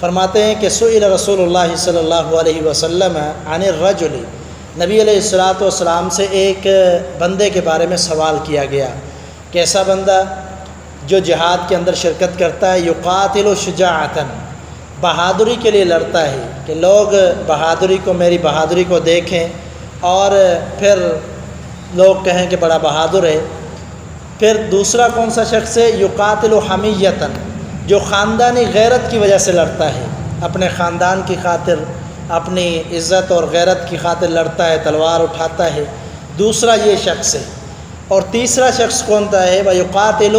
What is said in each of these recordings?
فرماتے ہیں کہ سئل رسول اللہ صلی اللہ علیہ وسلم عن الرجل، نبی علیہ الصلاۃ والسلام سے ایک بندے کے بارے میں سوال کیا گیا، کیسا بندہ جو جہاد کے اندر شرکت کرتا ہے، یقاتل شجاعتاً، بہادری کے لیے لڑتا ہے کہ لوگ بہادری کو، میری بہادری کو دیکھیں اور پھر لوگ کہیں کہ بڑا بہادر ہے۔ پھر دوسرا کون سا شخص ہے، یقاتل حمیتاً، جو خاندانی غیرت کی وجہ سے لڑتا ہے، اپنے خاندان کی خاطر، اپنی عزت اور غیرت کی خاطر لڑتا ہے، تلوار اٹھاتا ہے، دوسرا یہ شخص ہے۔ اور تیسرا شخص کون سا ہے، وَيُقَاتِلُ،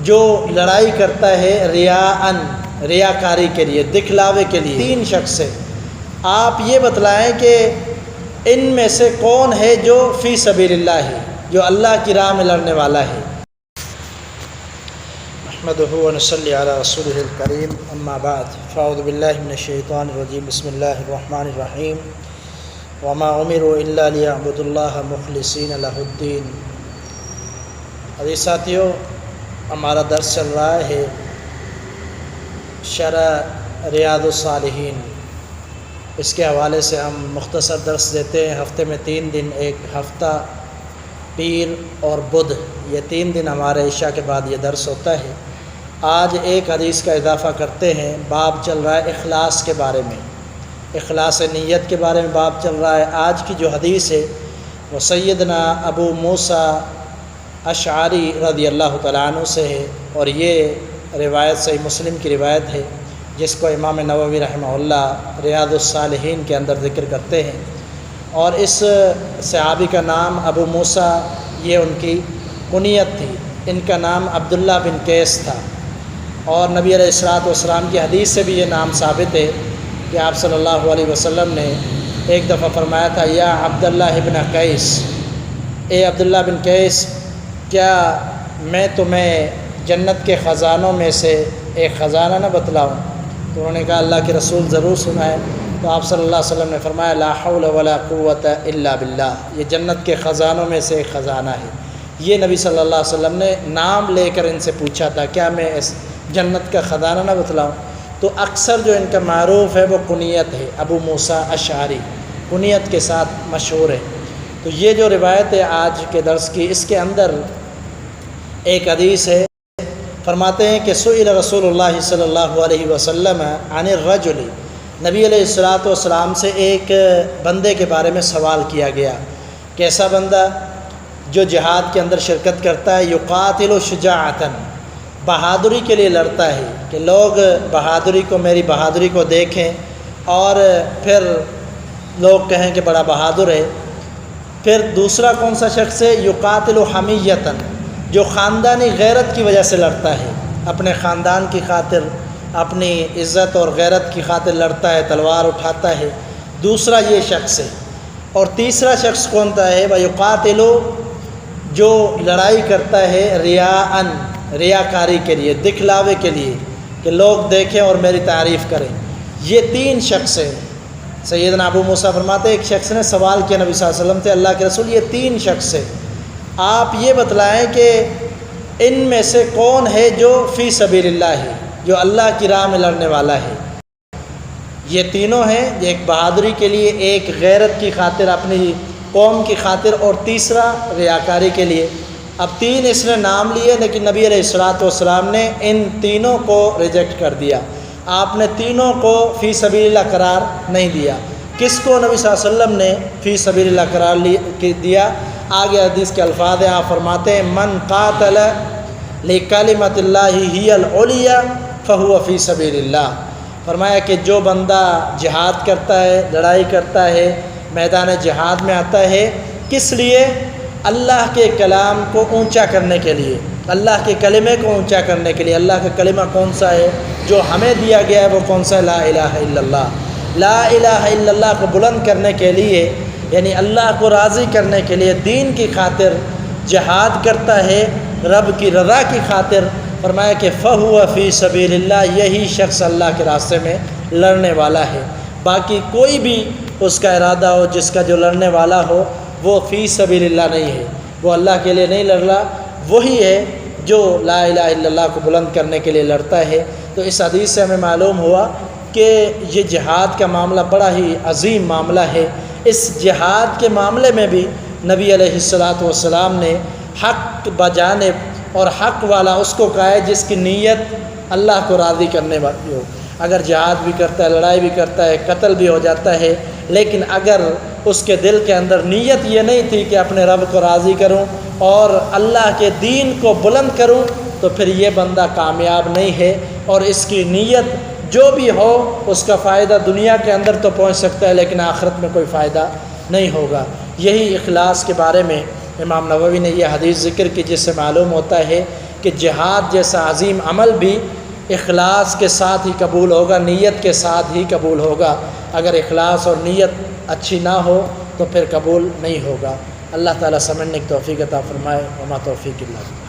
جو لڑائی کرتا ہے ریاءً، ریاکاری کے لیے، دکھلاوے کے لیے۔ تین شخص ہے، آپ یہ بتلائیں کہ ان میں سے کون ہے جو فی سبیل اللہ ہے، جو اللہ کی راہ میں لڑنے والا ہے۔ نحمدہ ونصلی علی رسولہ الکریم، اما بعد، فاعوذ باللہ من الشیطان الرجیم، بسم اللہ الرحمن الرحیم، وما امروا الا لیعبدوا اللہ مخلصین لہ الدین۔ عزیز ساتھیو، ہمارا درس چل رہا ہے شرح ریاض الصالحین، اس کے حوالے سے ہم مختصر درس دیتے ہیں ہفتے میں 3 دن، ایک ہفتہ پیر اور بدھ، یہ 3 دن ہمارے عشاء کے بعد یہ درس ہوتا ہے۔ آج ایک حدیث کا اضافہ کرتے ہیں، باب چل رہا ہے اخلاص کے بارے میں، اخلاص نیت کے بارے میں باب چل رہا ہے۔ آج کی جو حدیث ہے وہ سیدنا ابو موسیٰ اشعری رضی اللہ تعالیٰ عنہ سے ہے، اور یہ روایت صحیح مسلم کی روایت ہے، جس کو امام نووی رحمہ اللہ ریاض الصالحین کے اندر ذکر کرتے ہیں۔ اور اس صحابی کا نام ابو موسیٰ، یہ ان کی کنیت تھی، ان کا نام عبداللہ بن قیس تھا۔ اور نبی علیہ الصلوۃ والسلام کی حدیث سے بھی یہ نام ثابت ہے کہ آپ صلی اللہ علیہ وسلم نے ایک دفعہ فرمایا تھا، یا عبداللہ بن قیس، اے عبداللہ بن قیس، کیا میں تمہیں جنت کے خزانوں میں سے ایک خزانہ نہ بتلاؤں؟ تو انہوں نے کہا اللہ کے رسول ضرور سنائے۔ تو آپ صلی اللہ علیہ وسلم نے فرمایا، لا حول ولا قوت الا باللہ، یہ جنت کے خزانوں میں سے ایک خزانہ ہے۔ یہ نبی صلی اللہ علیہ وسلم نے نام لے کر ان سے پوچھا تھا، کیا میں اس جنت کا خزانہ نہ بتلاؤں؟ تو اکثر جو ان کا معروف ہے وہ کنیت ہے، ابو موسیٰ اشعری، کنیت کے ساتھ مشہور ہے۔ تو یہ جو روایت ہے آج کے درس کی، اس کے اندر ایک حدیث ہے، فرماتے ہیں کہ سئل رسول اللہ صلی اللہ علیہ وسلم عن الرجل، نبی علیہ الصلوۃ والسلام سے ایک بندے کے بارے میں سوال کیا گیا، کیسا بندہ جو جہاد کے اندر شرکت کرتا ہے، یقاتل شجاعتاً، بہادری کے لیے لڑتا ہے کہ لوگ بہادری کو، میری بہادری کو دیکھیں اور پھر لوگ کہیں کہ بڑا بہادر ہے۔ پھر دوسرا کون سا شخص ہے، یقاتل حمیتاً، جو خاندانی غیرت کی وجہ سے لڑتا ہے، اپنے خاندان کی خاطر، اپنی عزت اور غیرت کی خاطر لڑتا ہے، تلوار اٹھاتا ہے، دوسرا یہ شخص ہے۔ اور تیسرا شخص کون سا ہے، وَيُقَاتِلُ، جو لڑائی کرتا ہے ریاءً، ریاکاری کے لیے، دکھلاوے کے لیے کہ لوگ دیکھیں اور میری تعریف کریں۔ یہ 3 شخص ہیں۔ سیدنا ابو موسیٰ فرماتے ہیں ایک شخص نے سوال کیا نبی صلی اللہ علیہ وسلم سے، اللہ کے رسول یہ 3 شخص ہیں، آپ یہ بتلائیں کہ ان میں سے کون ہے جو فی سبیل اللہ ہے، جو اللہ کی راہ میں لڑنے والا ہے۔ یہ تینوں ہیں، ایک بہادری کے لیے، ایک غیرت کی خاطر، اپنی قوم کی خاطر، اور تیسرا ریاکاری کے لیے۔ اب 3 اس نے نام لیے، لیکن نبی علیہ الصلوۃ والسلام نے ان تینوں کو ریجیکٹ کر دیا، آپ نے تینوں کو فی سبیل اللہ قرار نہیں دیا۔ کس کو نبی صلی اللہ علیہ وسلم نے فی سبیل اللہ قرار دیا؟ آگے حدیث کے الفاظ ہیں، آپ فرماتے ہیں، من قاتل لکلمۃ اللہ ہی العلیٰ فہو فی سبیل اللہ۔ فرمایا کہ جو بندہ جہاد کرتا ہے، لڑائی کرتا ہے، میدان جہاد میں آتا ہے، کس لیے؟ اللہ کے کلام کو اونچا کرنے کے لیے، اللہ کے کلمے کو اونچا کرنے کے لیے۔ اللہ کا کلمہ کون سا ہے جو ہمیں دیا گیا ہے؟ وہ کون سا ہے؟ لا الہ الا اللہ۔ لا الہ الا اللہ کو بلند کرنے کے لیے، یعنی اللہ کو راضی کرنے کے لیے، دین کی خاطر جہاد کرتا ہے، رب کی رضا کی خاطر۔ فرمایا کہ فہو فی سبیل اللہ، یہی شخص اللہ کے راستے میں لڑنے والا ہے۔ باقی کوئی بھی اس کا ارادہ ہو، جس کا جو لڑنے والا ہو، وہ فی سبیل اللہ نہیں ہے، وہ اللہ کے لیے نہیں لڑ رہا۔ وہی ہے جو لا الہ الا اللہ کو بلند کرنے کے لیے لڑتا ہے۔ تو اس حدیث سے ہمیں معلوم ہوا کہ یہ جہاد کا معاملہ بڑا ہی عظیم معاملہ ہے۔ اس جہاد کے معاملے میں بھی نبی علیہ الصلاۃ والسلام نے حق بجانب اور حق والا اس کو کہا ہے جس کی نیت اللہ کو راضی کرنے والی ہو۔ اگر جہاد بھی کرتا ہے، لڑائی بھی کرتا ہے، قتل بھی ہو جاتا ہے، لیکن اگر اس کے دل کے اندر نیت یہ نہیں تھی کہ اپنے رب کو راضی کروں اور اللہ کے دین کو بلند کروں، تو پھر یہ بندہ کامیاب نہیں ہے، اور اس کی نیت جو بھی ہو اس کا فائدہ دنیا کے اندر تو پہنچ سکتا ہے لیکن آخرت میں کوئی فائدہ نہیں ہوگا۔ یہی اخلاص کے بارے میں امام نووی نے یہ حدیث ذکر کی، جس سے معلوم ہوتا ہے کہ جہاد جیسا عظیم عمل بھی اخلاص کے ساتھ ہی قبول ہوگا، نیت کے ساتھ ہی قبول ہوگا۔ اگر اخلاص اور نیت اچھی نہ ہو تو پھر قبول نہیں ہوگا۔ اللہ تعالیٰ سمجھنے کی توفیق عطا فرمائے۔ وما توفیق اللہ۔